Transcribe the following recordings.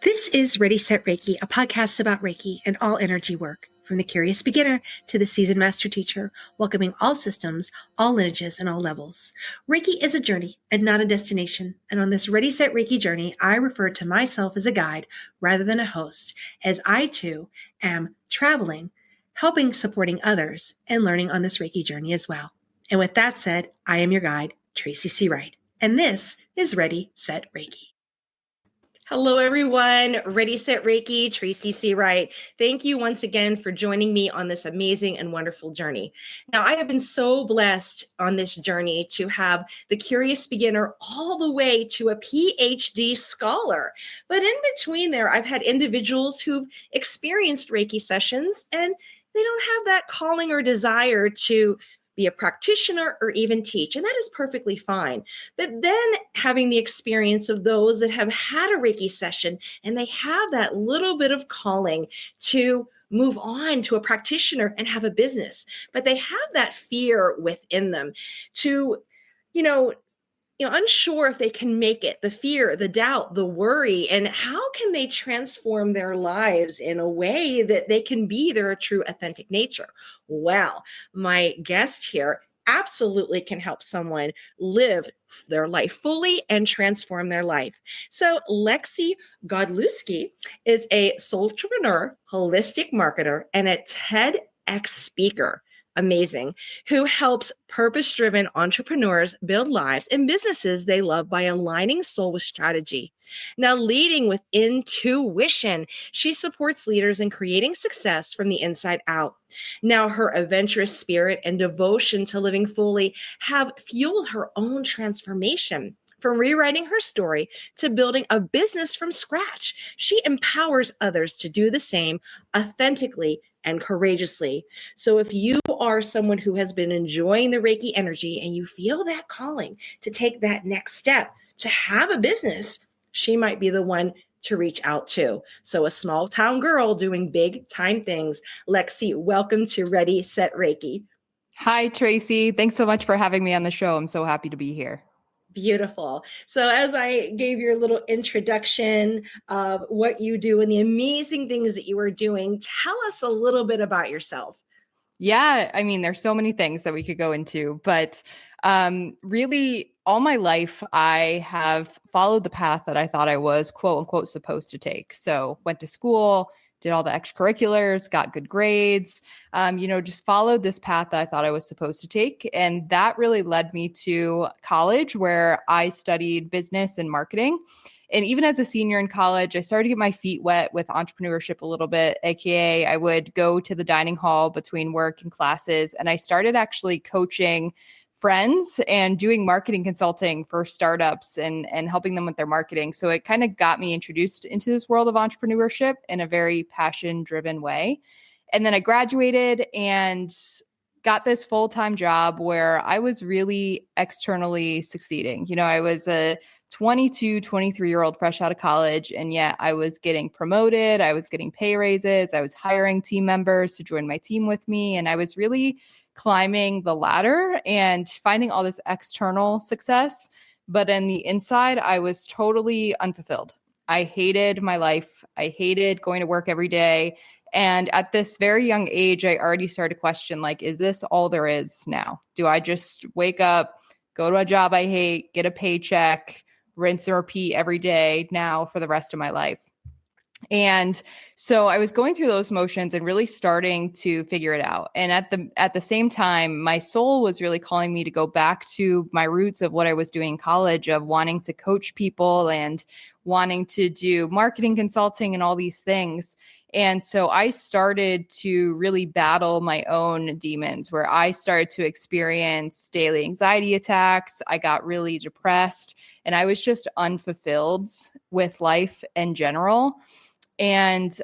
This is Ready, Set, Reiki, a podcast about Reiki and all energy work, from the curious beginner to the seasoned master teacher, welcoming all systems, all lineages, and all levels. Reiki is a journey and not a destination, and on this Ready, Set, Reiki journey, I refer to myself as a guide rather than a host, as I too am traveling, helping, supporting others, and learning on this Reiki journey as well. And with that said, I am your guide, Tracy C. Wright, and this is Ready, Set, Reiki. Hello, everyone. Ready, Set, Reiki, Tracy C. Wright. Thank you once again for joining me on this amazing and wonderful journey. Now, I have been so blessed on this journey to have the curious beginner all the way to a PhD scholar. But in between there, I've had individuals who've experienced Reiki sessions and they don't have that calling or desire to be a practitioner or even teach, and that is perfectly fine. But then having the experience of those that have had a Reiki session and they have that little bit of calling to move on to a practitioner and have a business, but they have that fear within them to, unsure if they can make it, the fear, the doubt, the worry, and how can they transform their lives in a way that they can be their true authentic nature? Well, my guest here absolutely can help someone live their life fully and transform their life. So Lexi Godlewski is a soulpreneur, holistic marketer, and a TEDx speaker. Amazing, who helps purpose-driven entrepreneurs build lives and businesses they love by aligning soul with strategy. Now, leading with intuition, she supports leaders in creating success from the inside out. Now, her adventurous spirit and devotion to living fully have fueled her own transformation. From rewriting her story to building a business from scratch, she empowers others to do the same authentically and courageously. So if you are someone who has been enjoying the Reiki energy and you feel that calling to take that next step to have a business, she might be the one to reach out to. So a small town girl doing big time things. Lexi, welcome to Ready, Set, Reiki. Hi, Tracy. Thanks so much for having me on the show. I'm so happy to be here. Beautiful. So as I gave your little introduction of what you do and the amazing things that you are doing, tell us a little bit about yourself. Yeah, I mean, there's so many things that we could go into, but really all my life, I have followed the path that I thought I was quote unquote supposed to take. So went to school, did all the extracurriculars, got good grades, just followed this path that I thought I was supposed to take. And that really led me to college where I studied business and marketing. And even as a senior in college, I started to get my feet wet with entrepreneurship a little bit, AKA I would go to the dining hall between work and classes. And I started actually coaching friends and doing marketing consulting for startups and helping them with their marketing. So it kind of got me introduced into this world of entrepreneurship in a very passion-driven way. And then I graduated and got this full-time job where I was really externally succeeding. I was a 22, 23-year-old fresh out of college, and yet I was getting promoted. I was getting pay raises. I was hiring team members to join my team with me. And I was really climbing the ladder and finding all this external success. But on the inside, I was totally unfulfilled. I hated my life. I hated going to work every day. And at this very young age, I already started to question, is this all there is now? Do I just wake up, go to a job I hate, get a paycheck, rinse and repeat every day now for the rest of my life? And so I was going through those motions and really starting to figure it out. And at the same time, my soul was really calling me to go back to my roots of what I was doing in college, of wanting to coach people and wanting to do marketing consulting and all these things. And so I started to really battle my own demons, where I started to experience daily anxiety attacks. I got really depressed and I was just unfulfilled with life in general. And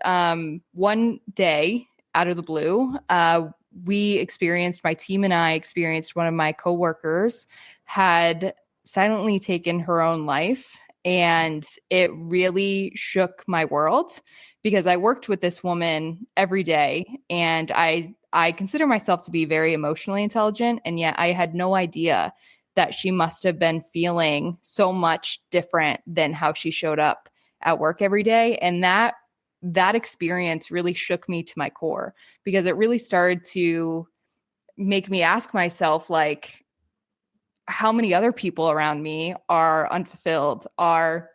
one day out of the blue, my team and I experienced one of my coworkers had silently taken her own life. And it really shook my world because I worked with this woman every day and I consider myself to be very emotionally intelligent. And yet I had no idea that she must have been feeling so much different than how she showed up at work every day. And that experience really shook me to my core, because it really started to make me ask myself, like, how many other people around me are unfulfilled, are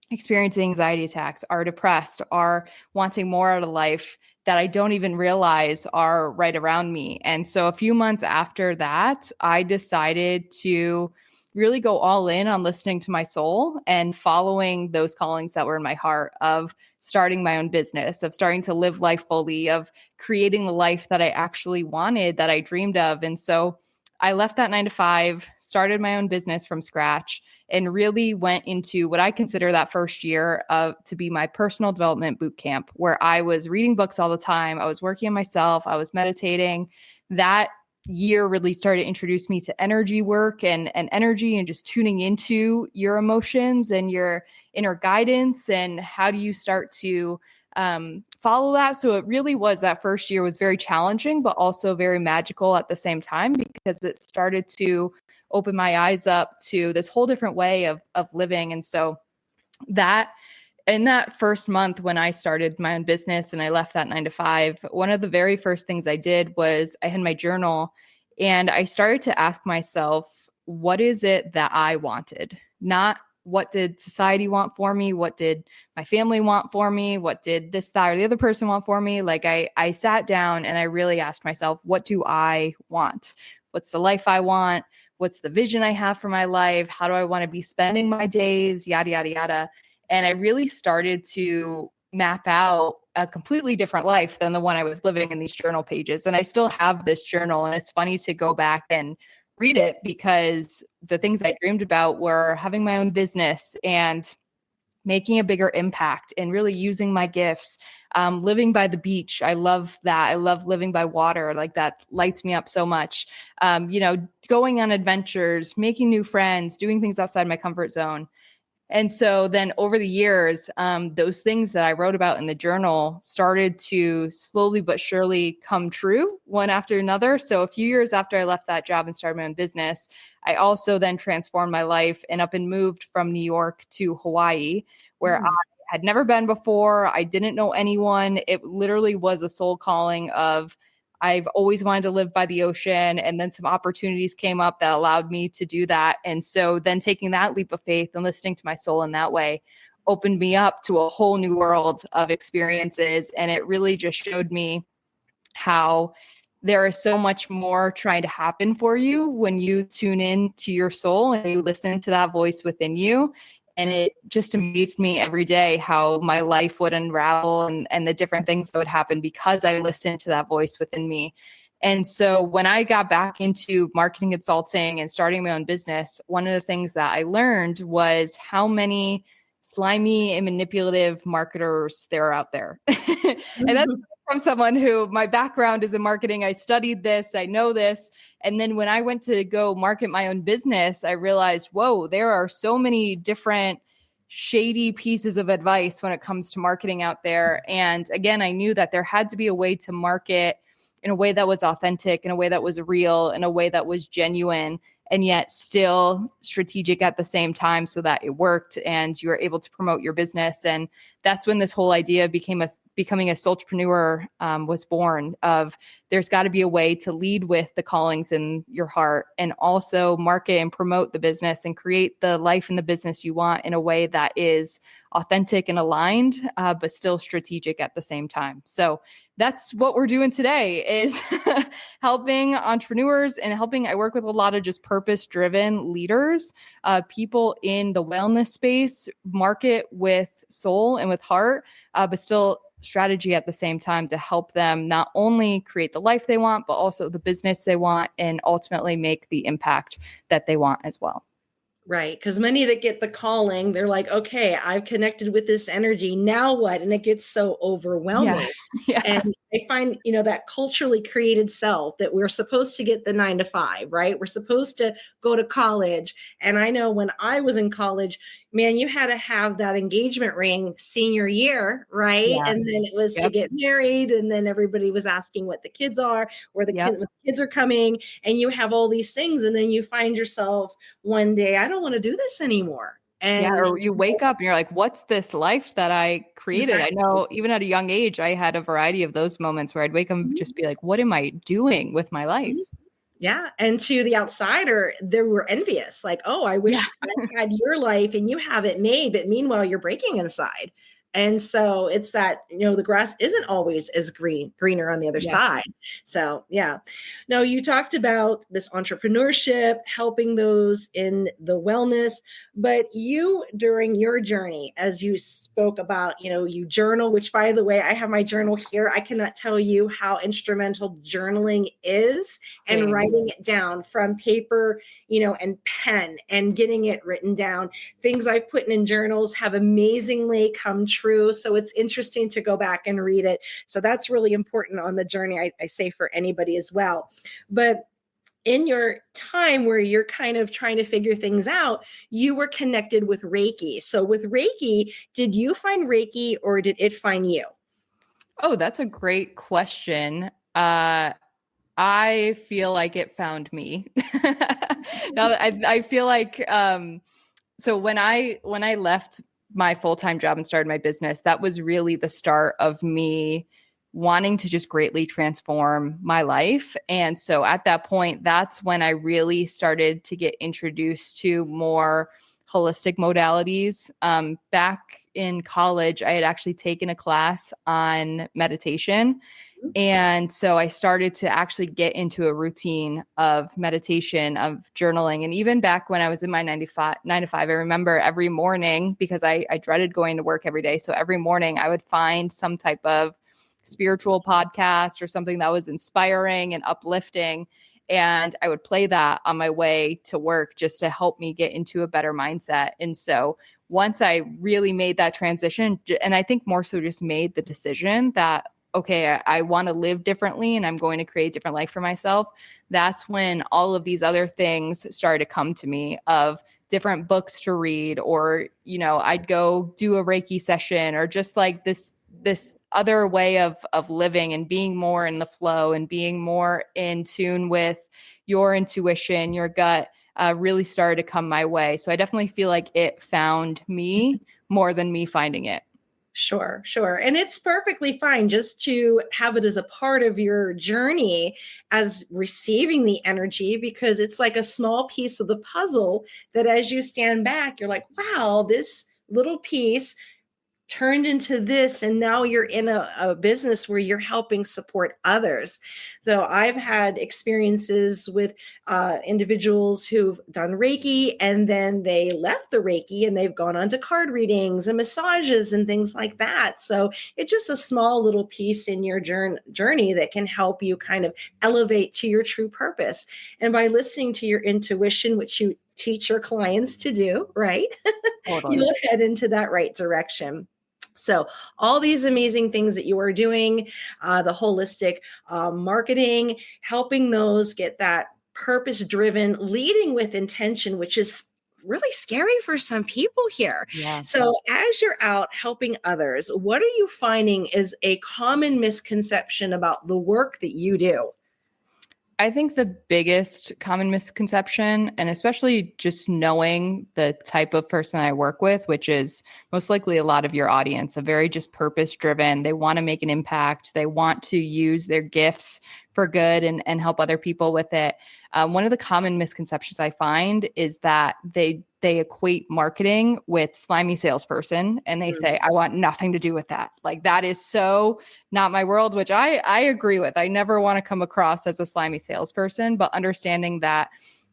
experiencing anxiety attacks, are depressed, are wanting more out of life, that I don't even realize are right around me. And so a few months after that, I decided to really go all in on listening to my soul and following those callings that were in my heart, of starting my own business, of starting to live life fully, of creating the life that I actually wanted, that I dreamed of. And so I left that 9 to 5, started my own business from scratch, and really went into what I consider that first year of to be my personal development boot camp, where I was reading books all the time. I was working on myself. I was meditating. That year really started to introduce me to energy work and energy, and just tuning into your emotions and your inner guidance, and how do you start to follow that. So it really was, that first year was very challenging, but also very magical at the same time, because it started to open my eyes up to this whole different way of living. And so that in that first month, when I started my own business and I left that 9 to 5, one of the very first things I did was I had my journal, and I started to ask myself, what is it that I wanted? Not what did society want for me? What did my family want for me? What did this, that, or the other person want for me? Like I sat down and I really asked myself, what do I want? What's the life I want? What's the vision I have for my life? How do I want to be spending my days? Yada, yada, yada. And I really started to map out a completely different life than the one I was living in these journal pages. And I still have this journal, and it's funny to go back and read it, because the things I dreamed about were having my own business and making a bigger impact and really using my gifts, living by the beach. I love that. I love living by water. Like, that lights me up so much. Going on adventures, making new friends, doing things outside my comfort zone. And so then over the years, those things that I wrote about in the journal started to slowly but surely come true, one after another. So a few years after I left that job and started my own business, I also then transformed my life and up and moved from New York to Hawaii, where I had never been before. I didn't know anyone. It literally was a soul calling of, I've always wanted to live by the ocean, and then some opportunities came up that allowed me to do that. And so then taking that leap of faith and listening to my soul in that way opened me up to a whole new world of experiences. And it really just showed me how there is so much more trying to happen for you when you tune in to your soul and you listen to that voice within you. And it just amazed me every day how my life would unravel, and the different things that would happen because I listened to that voice within me. And so when I got back into marketing consulting and starting my own business, one of the things that I learned was how many slimy and manipulative marketers there are out there. And that's from someone who, my background is in marketing. I studied this, I know this. And then when I went to go market my own business, I realized, whoa, there are so many different shady pieces of advice when it comes to marketing out there. And again, I knew that there had to be a way to market in a way that was authentic, in a way that was real, in a way that was genuine, and yet still strategic at the same time, so that it worked and you were able to promote your business. And that's when this whole idea of becoming a soulpreneur was born, of there's got to be a way to lead with the callings in your heart and also market and promote the business and create the life and the business you want in a way that is authentic and aligned, but still strategic at the same time. So that's what we're doing today, is helping entrepreneurs and I work with a lot of just purpose-driven leaders, people in the wellness space, market with soul and with heart, but still strategy at the same time, to help them not only create the life they want, but also the business they want, and ultimately make the impact that they want as well. Right. Because many that get the calling, they're like, okay, I've connected with this energy. Now what? And it gets so overwhelming. Yeah. And I find, that culturally created self, that we're supposed to get the 9 to 5, right? We're supposed to go to college. And I know when I was in college, man, you had to have that engagement ring senior year, right? Yeah. And then it was to get married. And then everybody was asking what the kids are, where the kids are coming. And you have all these things. And then you find yourself one day, I don't want to do this anymore. Yeah, And or you wake up and you're like, what's this life that I created? I exactly. know even at a young age, I had a variety of those moments where I'd wake up and just be like, what am I doing with my life? Mhm. Yeah, and to the outsider, they were envious, like, "Oh, I Yeah. wish I had your life and you have it made, but meanwhile, you're breaking inside." And so it's that, the grass isn't always as greener on the other Yeah. side. So, yeah. Now, you talked about this entrepreneurship, helping those in the wellness, but you, during your journey, as you spoke about, you journal, which, by the way, I have my journal here. I cannot tell you how instrumental journaling is, and Same. writing it down from paper, and pen, and getting it written down. Things I've put in journals have amazingly come true. So it's interesting to go back and read it. So that's really important on the journey, I say, for anybody as well. But in your time where you're kind of trying to figure things out, you were connected with Reiki. So with Reiki, did you find Reiki or did it find you? Oh, that's a great question. I feel like it found me. Now that I feel like so when I left my full-time job and started my business, that was really the start of me wanting to just greatly transform my life. And so at that point, that's when I really started to get introduced to more holistic modalities. Back in college, I had actually taken a class on meditation, and so I started to actually get into a routine of meditation, of journaling. And even back when I was in my 9 to 5, I remember every morning, because I dreaded going to work every day. So every morning I would find some type of spiritual podcast or something that was inspiring and uplifting. And I would play that on my way to work just to help me get into a better mindset. And so once I really made that transition, and I think more so just made the decision that, okay, I want to live differently and I'm going to create a different life for myself, that's when all of these other things started to come to me, of different books to read, or, I'd go do a Reiki session, or just like this other way of living and being more in the flow and being more in tune with your intuition, your gut, really started to come my way. So I definitely feel like it found me more than me finding it. Sure, sure. And it's perfectly fine just to have it as a part of your journey as receiving the energy, because it's like a small piece of the puzzle that as you stand back, you're like, wow, this little piece turned into this, and now you're in a business where you're helping support others. So I've had experiences with individuals who've done Reiki, and then they left the Reiki and they've gone on to card readings and massages and things like that. So it's just a small little piece in your journey that can help you kind of elevate to your true purpose. And by listening to your intuition, which you teach your clients to do, right? Totally. You'll head into that right direction. So all these amazing things that you are doing, the holistic marketing, helping those get that purpose driven, leading with intention, which is really scary for some people here. Yeah. So as you're out helping others, what are you finding is a common misconception about the work that you do? I think the biggest common misconception, and especially just knowing the type of person I work with, which is most likely a lot of your audience, a very just purpose driven. They want to make an impact. They want to use their gifts for good and help other people with it. One of the common misconceptions I find is that they equate marketing with slimy salesperson, and they say, I want nothing to do with that. Like, that is so not my world, which I agree with. I never want to come across as a slimy salesperson, but understanding that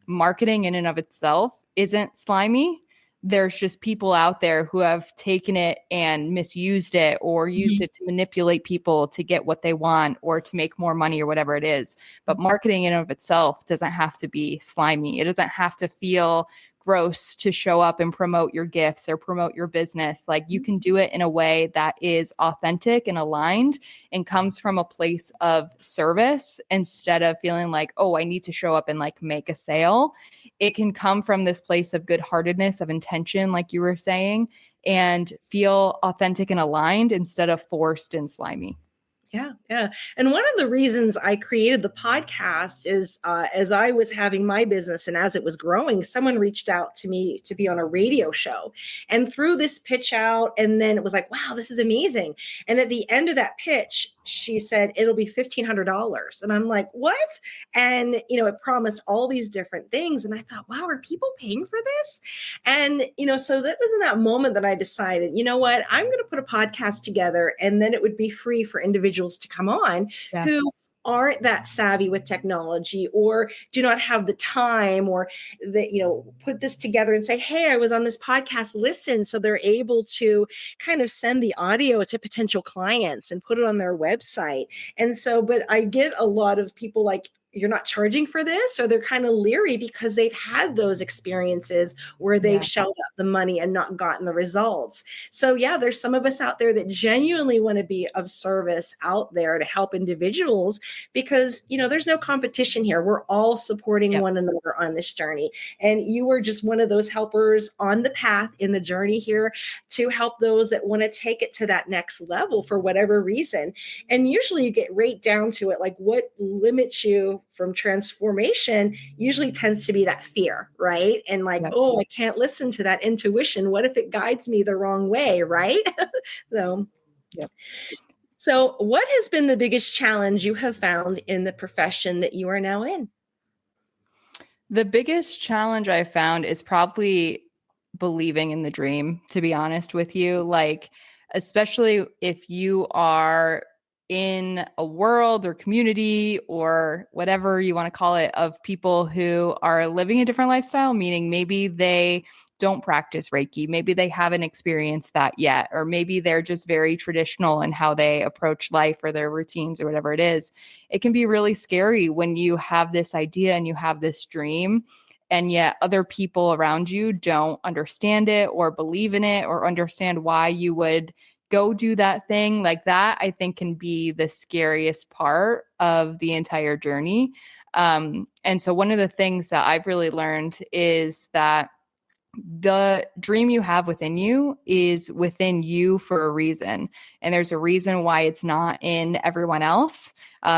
marketing in and of itself isn't slimy. There's just people out there who have taken it and misused it, or used it to manipulate people to get what they want or to make more money or whatever it is. But marketing in and of itself doesn't have to be slimy. It doesn't have to feel gross to show up and promote your gifts or promote your business. Like, you can do it in a way that is authentic and aligned and comes from a place of service, instead of feeling like, oh, I need to show up and like make a sale. It can come from this place of good heartedness, of intention, like you were saying, and feel authentic and aligned instead of forced and slimy. Yeah, yeah. And one of the reasons I created the podcast is as I was having my business and as it was growing, someone reached out to me to be on a radio show and threw this pitch out. And then it was like, wow, this is amazing. And at the end of that pitch, she said, it'll be $1,500. And I'm like, what? And, it promised all these different things. And I thought, wow, are people paying for this? And, so that was in that moment that I decided, you know what, I'm going to put a podcast together and then it would be free for individuals to come on Yeah. who aren't that savvy with technology or do not have the time or that, put this together and say, hey, I was on this podcast, listen. So they're able to kind of send the audio to potential clients and put it on their website. And so, but I get a lot of people like, you're not charging for this, or they're kind of leery because they've had those experiences where they've shelled out the money and not gotten the results. So yeah, there's some of us out there that genuinely want to be of service out there to help individuals because, there's no competition here. We're all supporting one another on this journey. And you are just one of those helpers on the path in the journey here to help those that want to take it to that next level for whatever reason. And usually you get right down to it, like what limits you from transformation usually tends to be that fear, right? And like, oh, I can't listen to that intuition. What if it guides me the wrong way, right? So what has been the biggest challenge you have found in the profession that you are now in? The biggest challenge I found is probably believing in the dream, to be honest with you. Like, especially if you are in a world or community or whatever you want to call it of people who are living a different lifestyle, meaning maybe they don't practice Reiki, maybe they haven't experienced that yet, or maybe they're just very traditional in how they approach life or their routines or whatever it is. It can be really scary when you have this idea and you have this dream, and yet other people around you don't understand it or believe in it or understand why you would go do that thing. Like that, I think can be the scariest part of the entire journey. And so one of the things that I've really learned is that the dream you have within you is within you for a reason. And there's a reason why it's not in everyone else,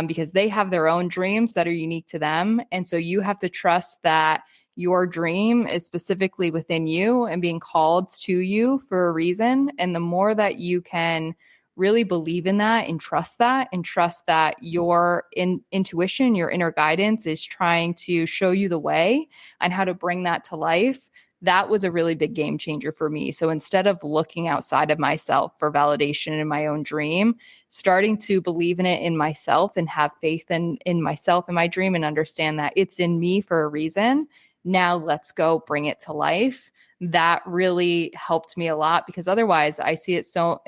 because they have their own dreams that are unique to them. And so you have to trust that your dream is specifically within you and being called to you for a reason. And the more that you can really believe in that and trust that your intuition, your inner guidance is trying to show you the way and how to bring that to life, that was a really big game changer for me. So instead of looking outside of myself for validation in my own dream, starting to believe in it in myself and have faith in myself and my dream and understand that it's in me for a reason. Now let's go bring it to life. That really helped me a lot, because otherwise I see it so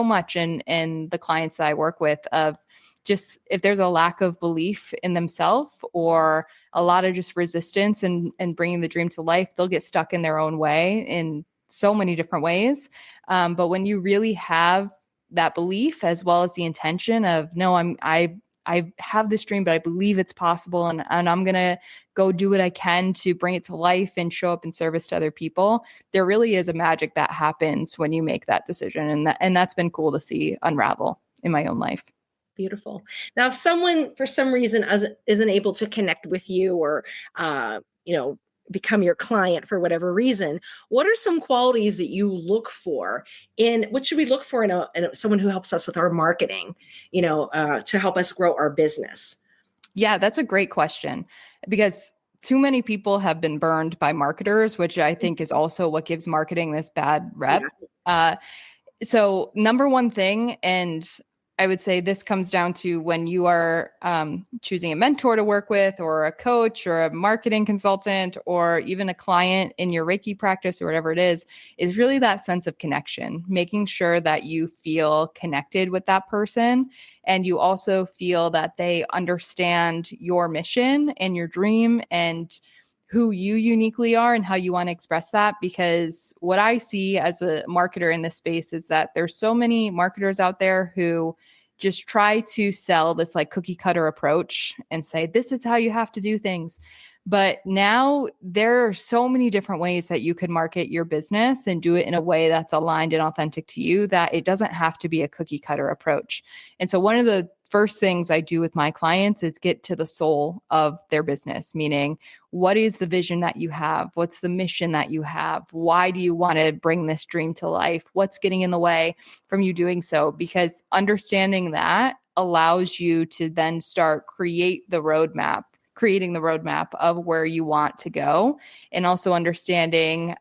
much in the clients that I work with of just if there's a lack of belief in themselves or a lot of just resistance and bringing the dream to life, they'll get stuck in their own way in so many different ways. But when you really have that belief as well as the intention of, no, I have this dream, but I believe it's possible, and I'm going to go do what I can to bring it to life and show up in service to other people. There really is a magic that happens when you make that decision. And that's been cool to see unravel in my own life. Beautiful. Now, if someone for some reason isn't able to connect with you or, become your client for whatever reason, what are some qualities that you look for what should we look for in someone who helps us with our marketing, to help us grow our business? Yeah, that's a great question, because too many people have been burned by marketers, which I think is also what gives marketing this bad rep. Yeah. So number one thing, and I would say this comes down to when you are choosing a mentor to work with, or a coach, or a marketing consultant, or even a client in your Reiki practice or whatever it is really that sense of connection, making sure that you feel connected with that person. And you also feel that they understand your mission and your dream and who you uniquely are and how you want to express that. Because what I see as a marketer in this space is that there's so many marketers out there who just try to sell this like cookie cutter approach and say, this is how you have to do things. But now there are so many different ways that you could market your business and do it in a way that's aligned and authentic to you, that it doesn't have to be a cookie cutter approach. And so one of the first things I do with my clients is get to the soul of their business, meaning what is the vision that you have? What's the mission that you have? Why do you want to bring this dream to life? What's getting in the way from you doing so? Because understanding that allows you to then start creating the roadmap of where you want to go, and also understanding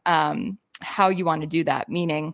how you want to do that. Meaning,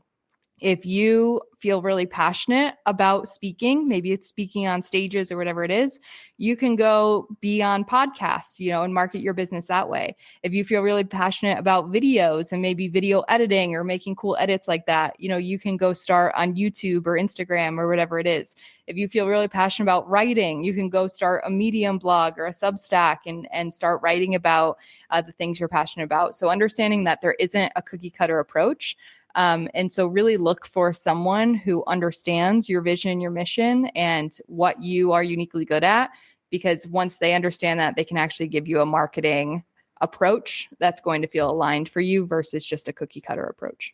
if you feel really passionate about speaking, maybe it's speaking on stages or whatever it is, you can go be on podcasts, and market your business that way. If you feel really passionate about videos and maybe video editing or making cool edits like that, you can go start on YouTube or Instagram or whatever it is. If you feel really passionate about writing, you can go start a Medium blog or a Substack and start writing about the things you're passionate about. So understanding that there isn't a cookie cutter approach. And so really look for someone who understands your vision, your mission, and what you are uniquely good at, because once they understand that, they can actually give you a marketing approach that's going to feel aligned for you versus just a cookie cutter approach.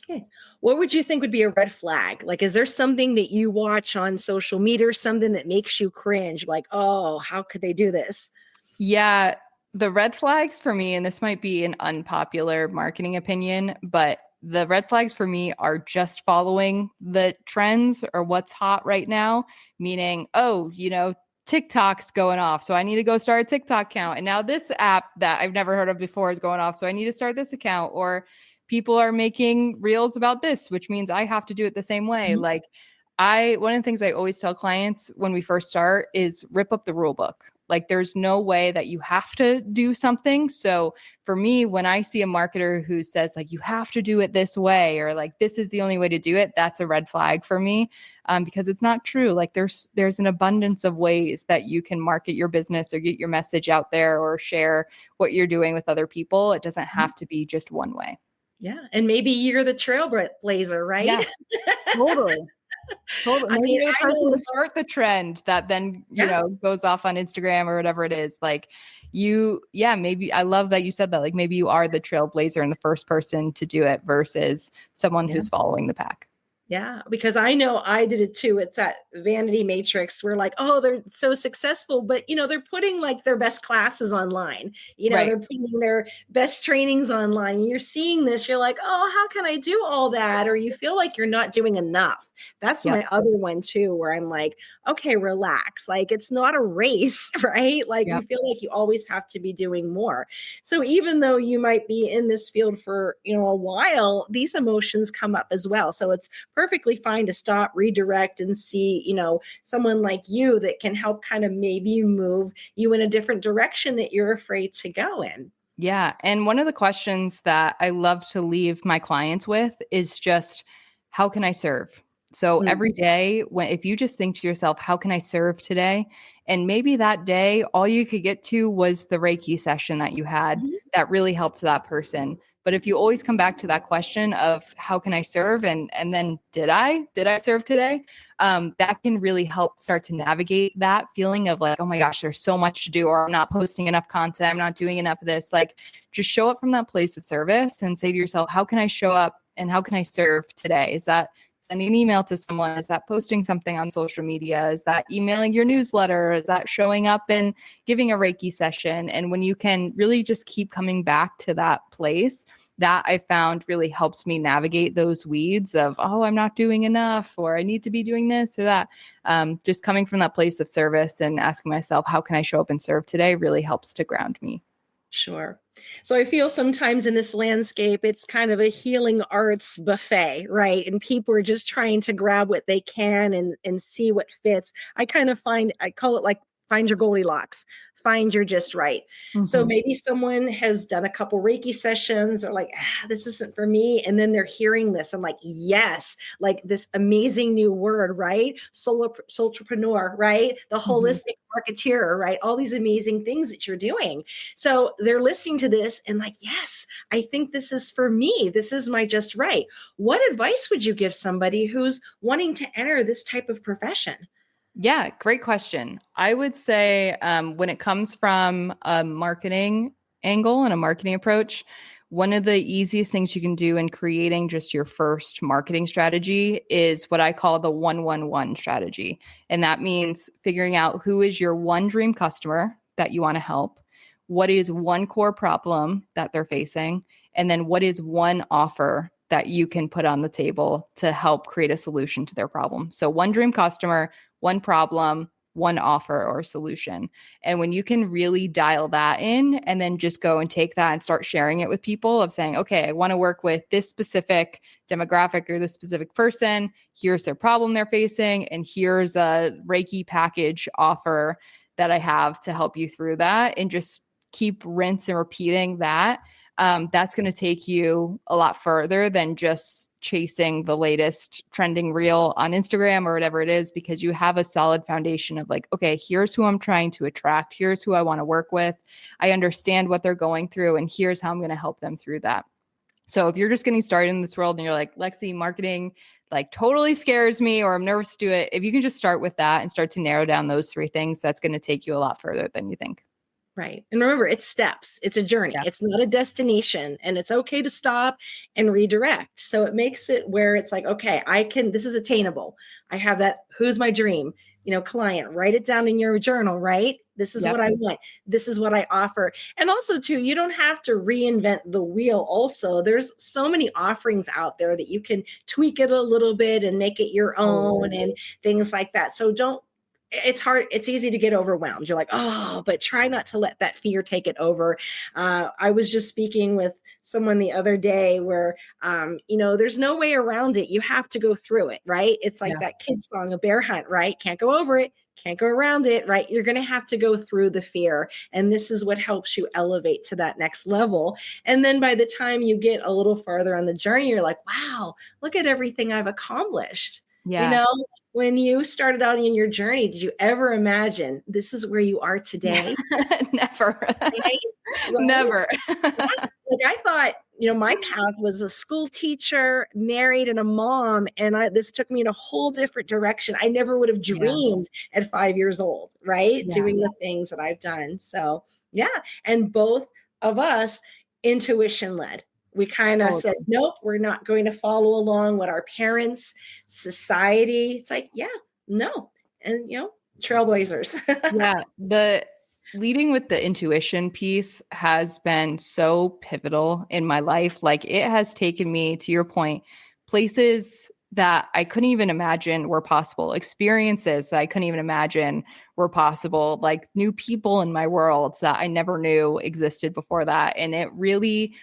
Okay. What would you think would be a red flag? Like, is there something that you watch on social media or something that makes you cringe? Like, oh, how could they do this? Yeah, the red flags for me, and this might be an unpopular marketing opinion, but the red flags for me are just following the trends or what's hot right now, meaning, TikTok's going off, so I need to go start a TikTok account. And now this app that I've never heard of before is going off, so I need to start this account. Or people are making reels about this, which means I have to do it the same way. Mhm. Like, one of the things I always tell clients when we first start is rip up the rule book. Like, there's no way that you have to do something. So for me, when I see a marketer who says like, you have to do it this way, or like, this is the only way to do it, that's a red flag for me, because it's not true. Like, there's an abundance of ways that you can market your business or get your message out there or share what you're doing with other people. It doesn't have to be just one way. Yeah. And maybe you're the trailblazer, right? Yeah, totally. Totally. I Maybe mean, you're the I person know. to start the trend that then, Yeah. goes off on Instagram or whatever it is. Like maybe I love that you said that. Like, maybe you are the trailblazer and the first person to do it versus someone Yeah. who's following the pack. Yeah, because I know I did it too. It's that vanity matrix where like, oh, they're so successful, but they're putting like their best classes online. Right. They're putting their best trainings online. You're seeing this, you're like, oh, how can I do all that? Or you feel like you're not doing enough. That's Yep. my other one too, where I'm like, okay, relax. Like, it's not a race, right? Like, you Yep. feel like you always have to be doing more. So even though you might be in this field for, a while, these emotions come up as well. So it's perfectly fine to stop, redirect, and see, someone like you that can help kind of maybe move you in a different direction that you're afraid to go in. Yeah. And one of the questions that I love to leave my clients with is just, how can I serve? So Mm. every day, if you just think to yourself, how can I serve today? And maybe that day, all you could get to was the Reiki session that you had Mhm. that really helped that person. But if you always come back to that question of how can I serve, and then did I serve today? That can really help start to navigate that feeling of like, oh my gosh, there's so much to do, or I'm not posting enough content, I'm not doing enough of this. Like, just show up from that place of service and say to yourself, how can I show up and how can I serve today? Is that sending an email to someone? Is that posting something on social media? Is that emailing your newsletter? Is that showing up and giving a Reiki session? And when you can really just keep coming back to that place, that I found really helps me navigate those weeds of, oh, I'm not doing enough, or I need to be doing this or that. Just coming from that place of service and asking myself, how can I show up and serve today, really helps to ground me. Sure. So I feel sometimes in this landscape, it's kind of a healing arts buffet, right? And people are just trying to grab what they can and see what fits. I call it like find your Goldilocks, find your just right. So Mm-hmm. maybe someone has done a couple Reiki sessions or like, this isn't for me. And then they're hearing this. I'm like, yes, like this amazing new word, right? Solopreneur, right? The Mm-hmm. holistic marketeer, right? All these amazing things that you're doing. So they're listening to this and like, yes, I think this is for me. This is my just right. What advice would you give somebody who's wanting to enter this type of profession? Yeah, great question. I would say when it comes from a marketing angle and a marketing approach, one of the easiest things you can do in creating just your first marketing strategy is what I call the 111 strategy. And that means figuring out who is your one dream customer that you want to help, what is one core problem that they're facing, and then what is one offer that you can put on the table to help create a solution to their problem. So one dream customer, one problem, one offer or solution. And when you can really dial that in and then just go and take that and start sharing it with people of saying, okay, I want to work with this specific demographic or this specific person. Here's their problem they're facing. And here's a Reiki package offer that I have to help you through that. And just keep rinse and repeating that. That's going to take you a lot further than just chasing the latest trending reel on Instagram or whatever it is, because you have a solid foundation of like, okay, here's who I'm trying to attract. Here's who I want to work with. I understand what they're going through, and here's how I'm going to help them through that. So if you're just getting started in this world and you're like, Lexi, marketing like totally scares me, or I'm nervous to do it, if you can just start with that and start to narrow down those three things, that's going to take you a lot further than you think. Right. And remember, it's steps. It's a journey. Yeah. It's not a destination, and it's okay to stop and redirect. So it makes it where it's like, okay, this is attainable. I have that, who's my dream, client, write it down in your journal, right? This is what I want. This is what I offer. And also too, you don't have to reinvent the wheel. Also, there's so many offerings out there that you can tweak it a little bit and make it your own and things like that. So it's hard. It's easy to get overwhelmed. You're like, oh, but try not to let that fear take it over. I was just speaking with someone the other day where, there's no way around it. You have to go through it, right? It's like that kid song, A Bear Hunt, right? Can't go over it. Can't go around it, right? You're going to have to go through the fear. And this is what helps you elevate to that next level. And then by the time you get a little farther on the journey, you're like, wow, look at everything I've accomplished. Yeah. When you started out in your journey, did you ever imagine this is where you are today? Never. Right? Never. Like I thought, my path was a school teacher, married, and a mom. And this took me in a whole different direction. I never would have dreamed at 5 years old, right? Yeah. Doing the things that I've done. So, yeah. And both of us intuition led. We kind of said, nope, we're not going to follow along what our parents, society. It's like, no. And, trailblazers. Yeah. The leading with the intuition piece has been so pivotal in my life. Like it has taken me, to your point, places that I couldn't even imagine were possible, experiences that I couldn't even imagine were possible, like new people in my world that I never knew existed before that. And it really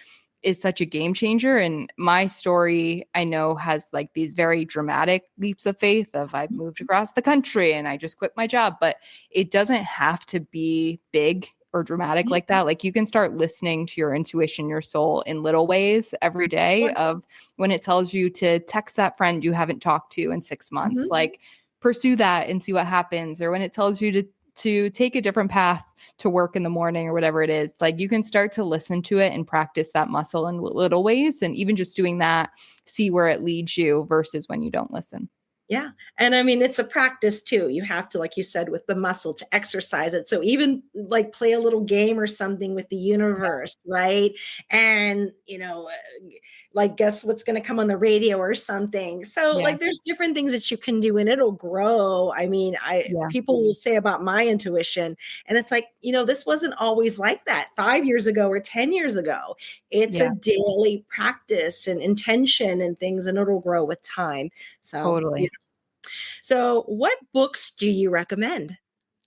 is such a game changer. And my story, I know, has like these very dramatic leaps of faith of I've moved across the country and I just quit my job, but it doesn't have to be big or dramatic like that. Like you can start listening to your intuition, your soul in little ways every day, of when it tells you to text that friend you haven't talked to in 6 months, like pursue that and see what happens. Or when it tells you to take a different path to work in the morning or whatever it is, like you can start to listen to it and practice that muscle in little ways. And even just doing that, see where it leads you versus when you don't listen. Yeah. And I mean, it's a practice too. You have to, like you said, with the muscle to exercise it. So even like play a little game or something with the universe, right? And, like guess what's going to come on the radio or something. So like there's different things that you can do and it'll grow. I mean, people will say about my intuition, and it's like, this wasn't always like that 5 years ago or 10 years ago. It's a daily practice and intention and things, and it'll grow with time. So Totally. So what books do you recommend?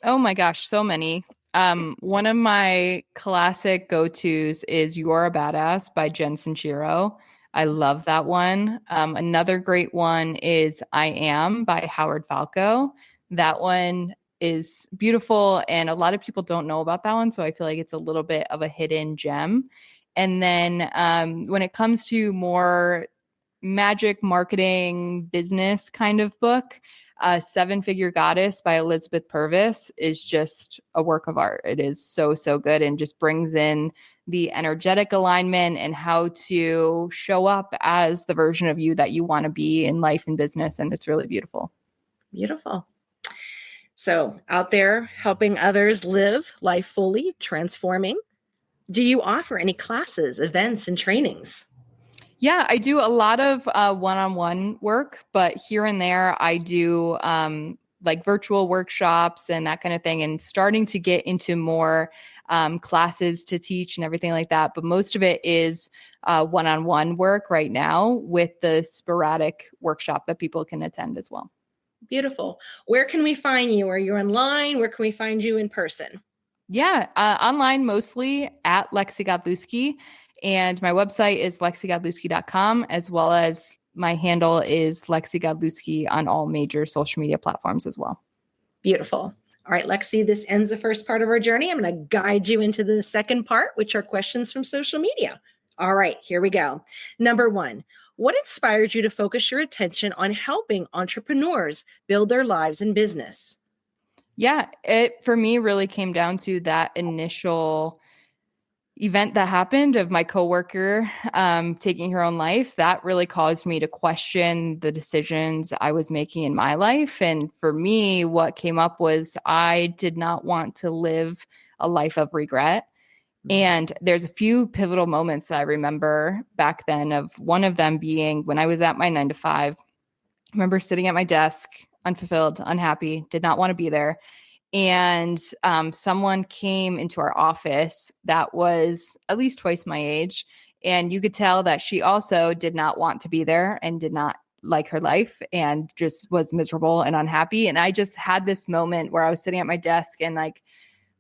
Oh my gosh, so many. One of my classic go-tos is You're a Badass by Jen Sincero. I love that one. Another great one is I Am by Howard Falco. That one is beautiful, and a lot of people don't know about that one, so I feel like it's a little bit of a hidden gem. And then when it comes to more magic marketing business kind of book, Seven Figure Goddess by Elizabeth Purvis is just a work of art. It is so, so good, and just brings in the energetic alignment and how to show up as the version of you that you want to be in life and business. And it's really beautiful. Beautiful. So out there helping others live life fully, transforming Do you offer any classes, events, and trainings? Yeah, I do a lot of one-on-one work, but here and there I do like virtual workshops and that kind of thing, and starting to get into more classes to teach and everything like that. But most of it is one-on-one work right now with the sporadic workshop that people can attend as well. Beautiful. Where can we find you? Are you online? Where can we find you in person? Yeah, online mostly at Lexi Godlewski. And my website is lexigodlewski.com, as well as my handle is Lexi Godlewski on all major social media platforms as well. Beautiful. All right, Lexi, this ends the first part of our journey. I'm going to guide you into the second part, which are questions from social media. All right, here we go. Number one, what inspired you to focus your attention on helping entrepreneurs build their lives and business? Yeah, it for me really came down to that initial event that happened of my coworker taking her own life. That really caused me to question the decisions I was making in my life. And for me, what came up was I did not want to live a life of regret. And there's a few pivotal moments I remember back then, of one of them being when I was at my 9 to 5. I remember sitting at my desk, unfulfilled, unhappy, did not want to be there. And someone came into our office that was at least twice my age. And you could tell that she also did not want to be there and did not like her life and just was miserable and unhappy. And I just had this moment where I was sitting at my desk and like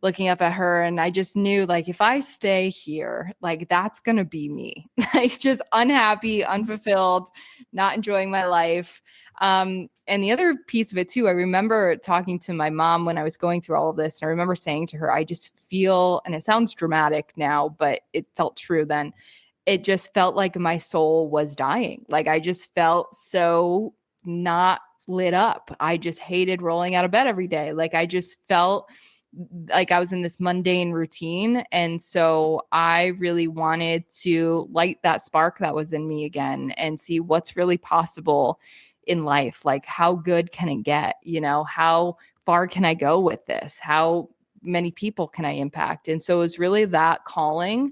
looking up at her, and I just knew, like, if I stay here, like, that's going to be me, like, just unhappy, unfulfilled, not enjoying my life. And the other piece of it too, I remember talking to my mom when I was going through all of this. And I remember saying to her, I just feel, and it sounds dramatic now, but it felt true then. It just felt like my soul was dying. Like I just felt so not lit up. I just hated rolling out of bed every day. Like I just felt like I was in this mundane routine. And so I really wanted to light that spark that was in me again and see what's really possible in life. Like, how good can it get? You know, how far can I go with this? How many people can I impact? And so it was really that calling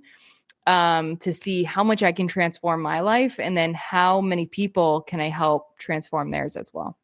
to see how much I can transform my life, and then how many people can I help transform theirs as well.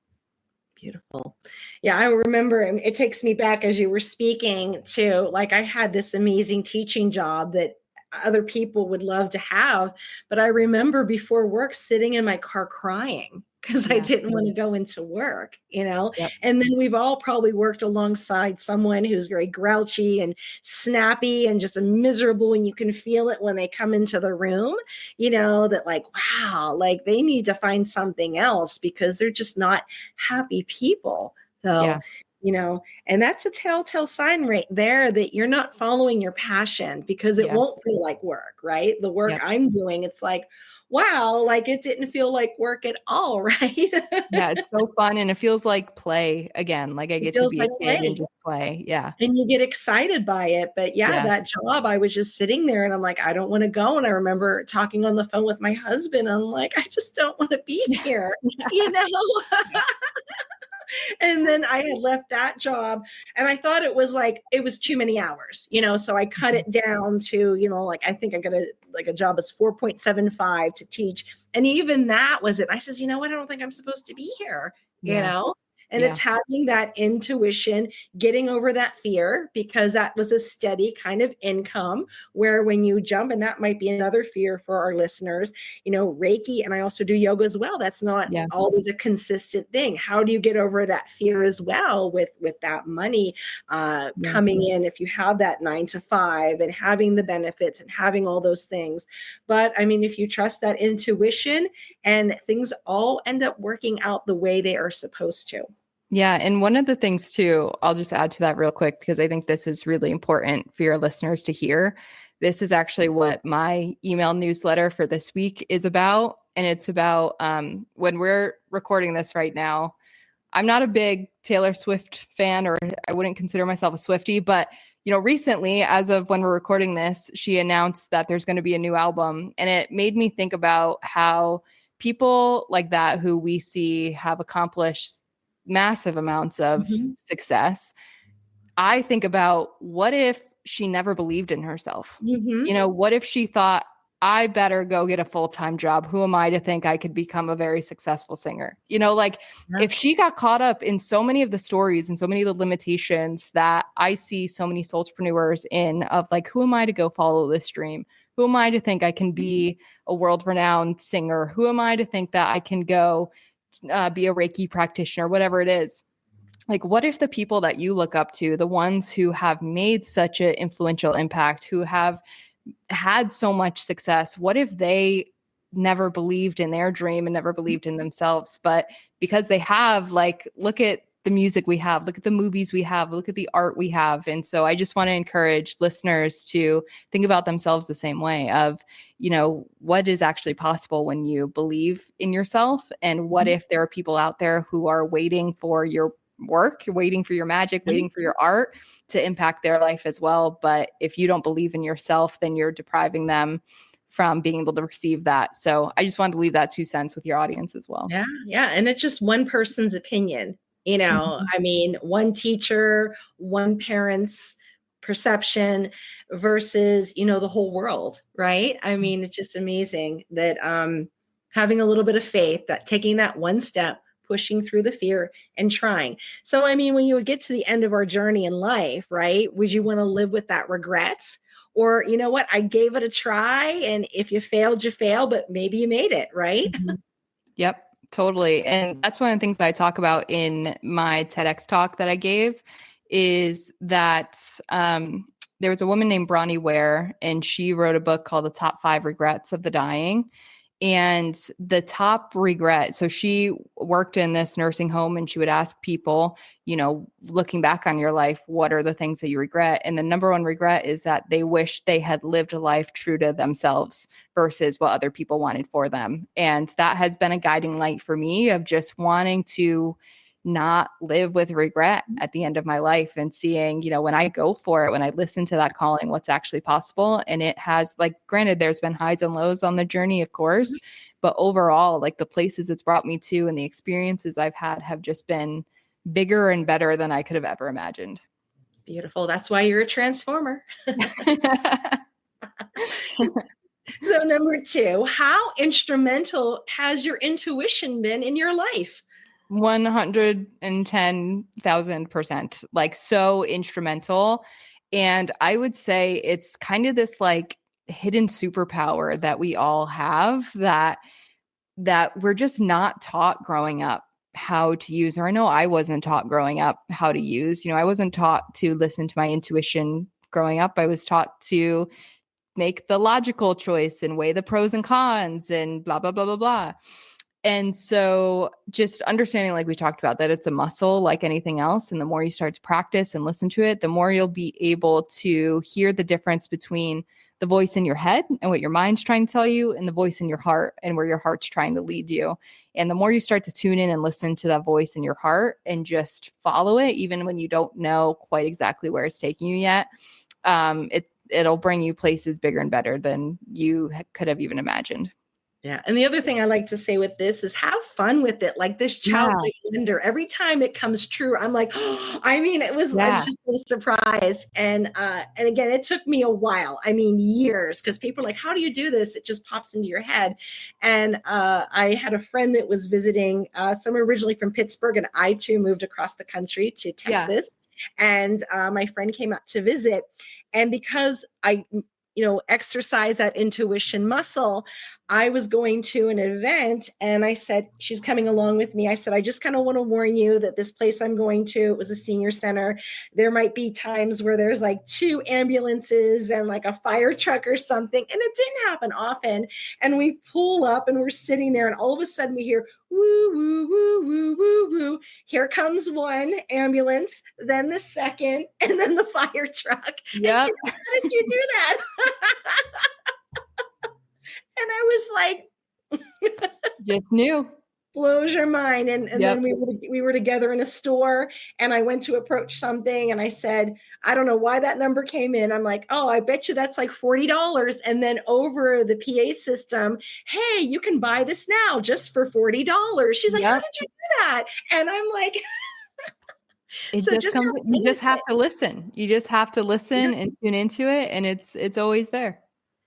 Beautiful. Yeah, I remember it takes me back as you were speaking to, like, I had this amazing teaching job that other people would love to have. But I remember before work sitting in my car crying because I Yeah. didn't want to go into work, you know? Yep. And then we've all probably worked alongside someone who's very grouchy and snappy and just miserable. And you can feel it when they come into the room, you know, that like, wow, like they need to find something else because they're just not happy people. So, Yeah. you know, and that's a telltale sign right there that you're not following your passion, because it Yeah. won't feel like work, right? The work Yep. I'm doing, it's like, wow, like it didn't feel like work at all, right? Yeah. It's so fun. And it feels like play again. Like I It get to feels be like a kid and play just play. Yeah. and you get excited by it. But yeah, Yeah. that job, I was just sitting there and I'm like, I don't want to go. And I remember talking on the phone with my husband. I'm like, I just don't want to be Yeah. here, you know? And then I had left that job and I thought it was like, it was too many hours, you know? So I cut Mhm. it down to, you know, like, I think I got a job as 4.75 to teach. And even that was it. I says, you know what? I don't think I'm supposed to be here, you Yeah. know? And Yeah. it's having that intuition, getting over that fear, because that was a steady kind of income where when you jump, and that might be another fear for our listeners, you know, Reiki, and I also do yoga as well. That's not Yeah. always a consistent thing. How do you get over that fear as well with that money Yeah. coming in if you have that 9 to 5 and having the benefits and having all those things? But I mean, if you trust that intuition, and things all end up working out the way they are supposed to. Yeah. And one of the things too, I'll just add to that real quick, because I think this is really important for your listeners to hear. This is actually what my email newsletter for this week is about. And it's about when we're recording this right now, I'm not a big Taylor Swift fan, or I wouldn't consider myself a Swiftie, but you know, recently, as of when we're recording this, she announced that there's going to be a new album. And it made me think about how people like that, who we see have accomplished massive amounts of Mhm. success, I think about, what if she never believed in herself? Mm-hmm. What if she thought, I better go get a full-time job. Who am I to think I could become a very successful singer? Like Yeah. if she got caught up in so many of the stories and so many of the limitations that I see so many solopreneurs in, of like, who am I to go follow this dream? Who am I to think I can be a world-renowned singer? Who am I to think that I can go be a Reiki practitioner, whatever it is? Like, what if the people that you look up to, the ones who have made such an influential impact, who have had so much success, what if they never believed in their dream and never believed in themselves? But because they have, like, look at the music we have, look at the movies we have, look at the art we have. And so I just want to encourage listeners to think about themselves the same way of, what is actually possible when you believe in yourself? And what if there are people out there who are waiting for your work, waiting for your magic, waiting for your art to impact their life as well? But if you don't believe in yourself, then you're depriving them from being able to receive that. So I just wanted to leave that 2 cents with your audience as well. Yeah. Yeah. And it's just one person's opinion. Mhm. I mean, one teacher, one parent's perception versus, the whole world, right? I mean, it's just amazing that having a little bit of faith, that taking that one step, pushing through the fear and trying. So, I mean, when you would get to the end of our journey in life, right, would you want to live with that regret? Or, you know what, I gave it a try. And if you failed, you failed, but maybe you made it, right? Mhm. Yep, totally. And that's one of the things that I talk about in my TEDx talk that I gave, is that there was a woman named Bronnie Ware, and she wrote a book called The Top 5 Regrets of the Dying. And the top regret, so she worked in this nursing home, and she would ask people, looking back on your life, what are the things that you regret? And the number one regret is that they wish they had lived a life true to themselves versus what other people wanted for them. And that has been a guiding light for me, of just wanting to not live with regret at the end of my life, and seeing, when I go for it, when I listen to that calling, what's actually possible. And it has, like, granted, there's been highs and lows on the journey, of course, but overall, like, the places it's brought me to and the experiences I've had have just been bigger and better than I could have ever imagined. Beautiful. That's why you're a transformer. So number 2, how instrumental has your intuition been in your life? 110,000%, like, so instrumental. And I would say it's kind of this, like, hidden superpower that we all have, that we're just not taught growing up how to use. Or I know I wasn't taught growing up how to use. I wasn't taught to listen to my intuition growing up. I was taught to make the logical choice and weigh the pros and cons and blah, blah, blah, blah, blah. And so just understanding, like we talked about, that it's a muscle like anything else. And the more you start to practice and listen to it, the more you'll be able to hear the difference between the voice in your head and what your mind's trying to tell you, and the voice in your heart and where your heart's trying to lead you. And the more you start to tune in and listen to that voice in your heart and just follow it, even when you don't know quite exactly where it's taking you yet, it'll bring you places bigger and better than you could have even imagined. Yeah. And the other thing I like to say with this is have fun with it. Like this childlike wonder, every time it comes true, I'm like, oh, I'm just so surprised. And again, it took me a while. I mean, years, because people are like, how do you do this? It just pops into your head. And I had a friend that was visiting. So I'm originally from Pittsburgh, and I too moved across the country to Texas. And my friend came out to visit. And because I exercise that intuition muscle, I was going to an event, and I said, she's coming along with me. I said, I just kind of want to warn you that this place I'm going to, it was a senior center. There might be times where there's like 2 ambulances and like a fire truck or something. And it didn't happen often. And we pull up and we're sitting there, and all of a sudden we hear woo, woo, woo, woo, woo, woo. Here comes one ambulance, then the second, and then the fire truck. Yep. And she goes, how did you do that? And I was like, just knew. Blows your mind. And then we were together in a store, and I went to approach something, and I said, I don't know why that number came in. I'm like, oh, I bet you that's like $40. And then over the PA system, hey, you can buy this now just for $40. She's like, how did you do that? And I'm like, It So just just comes, have you fun just with have it. to listen. You just have to Yeah. listen and tune into it, and it's always there.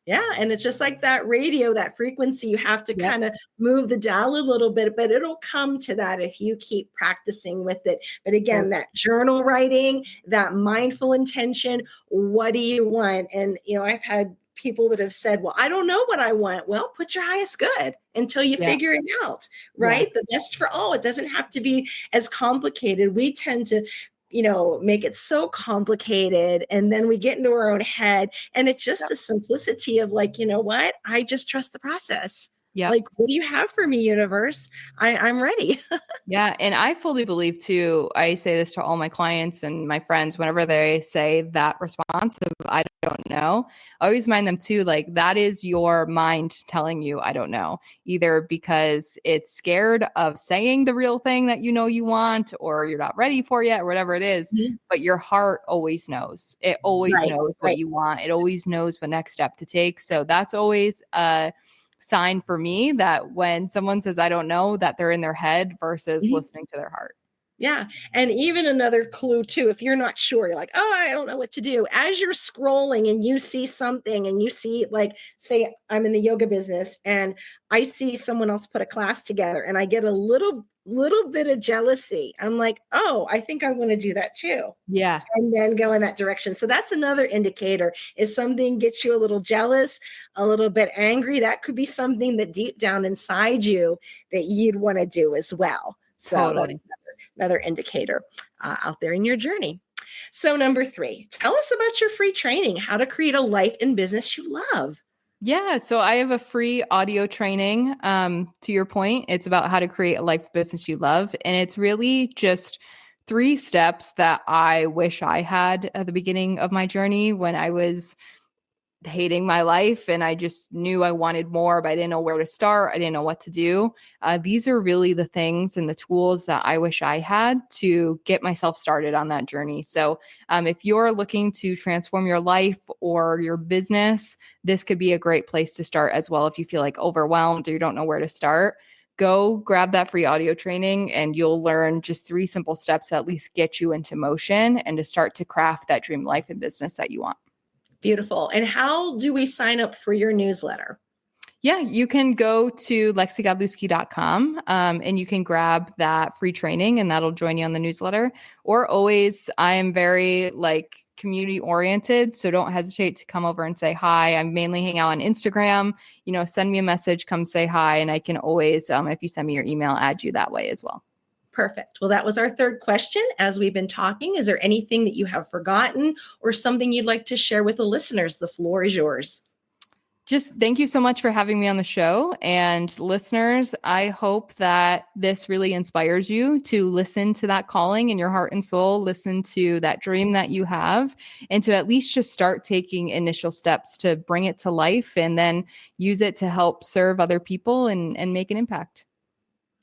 Yeah, and it's just like that radio, that frequency, you have to Yep, kind of move the dial a little bit, but it'll come to that if you keep practicing with it. But again, totally. that journal writing, that mindful intention, what do you want? And, I've had people that have said, well, I don't know what I want. Well, put your highest good until you Yeah, figure it out, yeah, right? The best for all. It doesn't have to be as complicated. We tend to make it so complicated, and then we get into our own head, and it's just yep, the simplicity of like, what, I just trust the process. yep. Like, what do you have for me, universe? I'm ready. Yeah. And I fully believe too, I say this to all my clients and my friends whenever they say that response of I don't know, I always mind them too, like that is your mind telling you I don't know, either because it's scared of saying the real thing that you want, or you're not ready for yet, or whatever it is. Mhm. But your heart always knows. It always Right, knows what right. you want. It always knows what next step to take. So that's always sign for me that when someone says I don't know, that they're in their head versus Mhm. listening to their heart. Yeah. And even another clue too, if you're not sure, you're like, oh, I don't know what to do. As you're scrolling and you see something and you see, like, say I'm in the yoga business and I see someone else put a class together and I get a little bit of jealousy. I'm like, oh, I think I want to do that too. Yeah, And then go in that direction. So that's another indicator. If something gets you a little jealous, a little bit angry, that could be something that deep down inside you that you'd want to do as well. So totally. that's another indicator out there in your journey. So number 3, tell us about your free training, how to create a life and business you love. Yeah, so I have a free audio training. To your point, it's about how to create a life business you love. And it's really just 3 steps that I wish I had at the beginning of my journey when I was hating my life and I just knew I wanted more, but I didn't know where to start. I didn't know what to do. These are really the things and the tools that I wish I had to get myself started on that journey. So, if you're looking to transform your life or your business, this could be a great place to start as well. If you feel like overwhelmed or you don't know where to start, go grab that free audio training and you'll learn just 3 simple steps to at least get you into motion and to start to craft that dream life and business that you want. Beautiful. And how do we sign up for your newsletter? Yeah, you can go to lexigodlewski.com and you can grab that free training and that'll join you on the newsletter. Or always, I am very like community oriented. So don't hesitate to come over and say hi. I'm mainly hang out on Instagram. Send me a message, come say hi. And I can always, if you send me your email, add you that way as well. Perfect. Well, that was our third question. As we've been talking, is there anything that you have forgotten or something you'd like to share with the listeners? The floor is yours. Just thank you so much for having me on the show. And listeners, I hope that this really inspires you to listen to that calling in your heart and soul, listen to that dream that you have, and to at least just start taking initial steps to bring it to life and then use it to help serve other people and make an impact.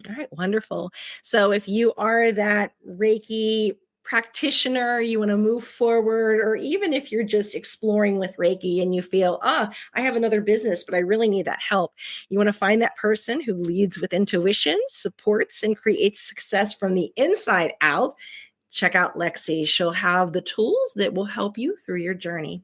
All right, wonderful. So if you are that Reiki practitioner, you want to move forward, or even if you're just exploring with Reiki and you feel, I have another business, but I really need that help. You want to find that person who leads with intuition, supports, and creates success from the inside out. Check out Lexi. She'll have the tools that will help you through your journey.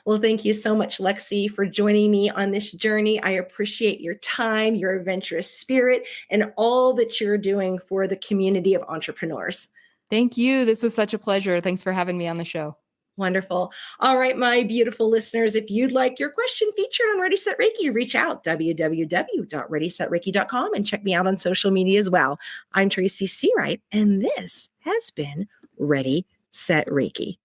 Well, thank you so much, Lexi, for joining me on this journey. I appreciate your time, your adventurous spirit, and all that you're doing for the community of entrepreneurs. Thank you. This was such a pleasure. Thanks for having me on the show. Wonderful. All right, my beautiful listeners, if you'd like your question featured on Ready Set Reiki, reach out www.readysetreiki.com and check me out on social media as well. I'm Tracy Seawright, and this has been Ready Set Reiki.